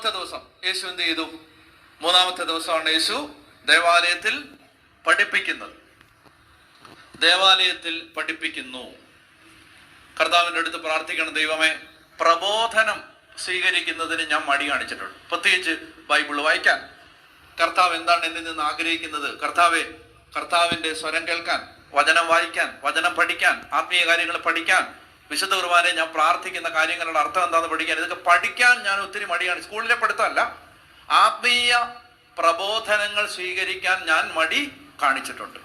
ദിവസം യേശു എന്ത് ചെയ്തു? മൂന്നാമത്തെ ദിവസമാണ് യേശു ദേവാലയത്തിൽ പഠിപ്പിക്കുന്നത്. ദേവാലയത്തിൽ പഠിപ്പിക്കുന്നു. കർത്താവിൻ്റെ അടുത്ത് പ്രാർത്ഥിക്കണം, ദൈവമേ, പ്രബോധനം സ്വീകരിക്കുന്നതിന് ഞാൻ മടി കാണിച്ചിട്ടുണ്ട്, പ്രത്യേകിച്ച് ബൈബിൾ വായിക്കാൻ. കർത്താവ് എന്താണ് എന്നിൽ നിന്ന് ആഗ്രഹിക്കുന്നത്? കർത്താവിൻ്റെ സ്വരം കേൾക്കാൻ, വചനം വായിക്കാൻ, വചനം പഠിക്കാൻ, ആത്മീയ കാര്യങ്ങൾ പഠിക്കാൻ, വിശുദ്ധ കുർബാനയെ ഞാൻ പ്രാർത്ഥിക്കുന്ന കാര്യങ്ങളുടെ അർത്ഥം എന്താണെന്ന് പഠിക്കാൻ, ഇതൊക്കെ പഠിക്കാൻ ഞാൻ ഒത്തിരി മടിയാണ്. സ്കൂളിലെ പഠിത്തമല്ല, ആത്മീയ പ്രബോധനങ്ങൾ സ്വീകരിക്കാൻ ഞാൻ മടി കാണിച്ചിട്ടുണ്ട്.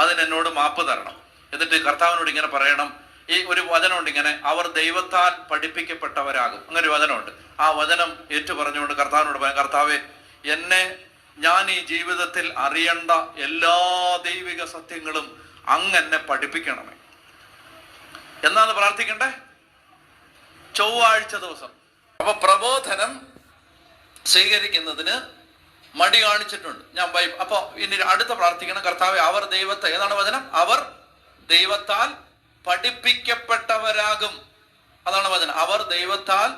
അതിനെന്നോട് മാപ്പ് തരണം. എന്നിട്ട് കർത്താവിനോട് ഇങ്ങനെ പറയണം. ഈ ഒരു വചനമുണ്ട് ഇങ്ങനെ, അവർ ദൈവത്താൽ പഠിപ്പിക്കപ്പെട്ടവരാകും. അങ്ങനെ ഒരു വചനമുണ്ട്. ആ വചനം ഏറ്റു പറഞ്ഞുകൊണ്ട് കർത്താവിനോട് പറയാം, കർത്താവെ, ഞാൻ ഈ ജീവിതത്തിൽ അറിയേണ്ട എല്ലാ ദൈവിക സത്യങ്ങളും അങ്ങെന്നെ പഠിപ്പിക്കണമേ. എന്നാണ് പ്രാർത്ഥിക്കണ്ടേ? ചൊവ്വാഴ്ച ദിവസം. അപ്പൊ പ്രബോധനം സ്വീകരിക്കുന്നതിന് മടി കാണിച്ചിട്ടുണ്ട് ഞാൻ. അപ്പൊ ഇനി അടുത്ത പ്രാർത്ഥിക്കണം, കർത്താവെ, അവർ ദൈവത്തെ, ഏതാണ് വചനം? അവർ ദൈവത്താൽ പഠിപ്പിക്കപ്പെട്ടവരാകും. അതാണ് വചനം. അവർ ദൈവത്താൽ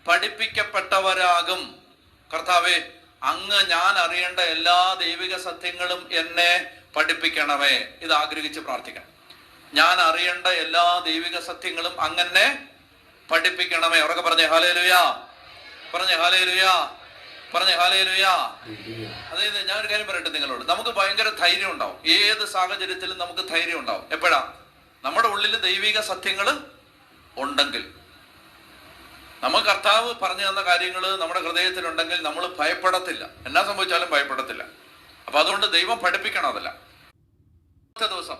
പഠിപ്പിക്കപ്പെട്ടവരാകും. കർത്താവെ, അങ്ങ് ഞാൻ അറിയേണ്ട എല്ലാ ദൈവിക സത്യങ്ങളും എന്നെ പഠിപ്പിക്കണമേ. ഇത് ആഗ്രഹിച്ച് പ്രാർത്ഥിക്കണം. ഞാൻ അറിയേണ്ട എല്ലാ ദൈവിക സത്യങ്ങളും അങ്ങനെ പഠിപ്പിക്കണമേ. ഉറക്കെ പറഞ്ഞേ ഹല്ലേലൂയാ, പറഞ്ഞേ ഹല്ലേലൂയാ, പറഞ്ഞേ ഹല്ലേലൂയാ. അതായത് ഞാൻ ഒരു കാര്യം പറയട്ടെ നിങ്ങളോട്, നമുക്ക് ഭയങ്കര ധൈര്യം ഉണ്ടാവും. ഏത് സാഹചര്യത്തിലും നമുക്ക് ധൈര്യം ഉണ്ടാവും. എപ്പോഴാ? നമ്മുടെ ഉള്ളിൽ ദൈവിക സത്യങ്ങൾ ഉണ്ടെങ്കിൽ. നമ്മൾ കർത്താവ് പറഞ്ഞു തന്ന കാര്യങ്ങൾ നമ്മുടെ ഹൃദയത്തിലുണ്ടെങ്കിൽ നമ്മൾ ഭയപ്പെടത്തില്ല. എന്നാ സംഭവിച്ചാലും ഭയപ്പെടത്തില്ല. അപ്പൊ അതുകൊണ്ട് ദൈവം പഠിപ്പിക്കണം. അതല്ല ദിവസം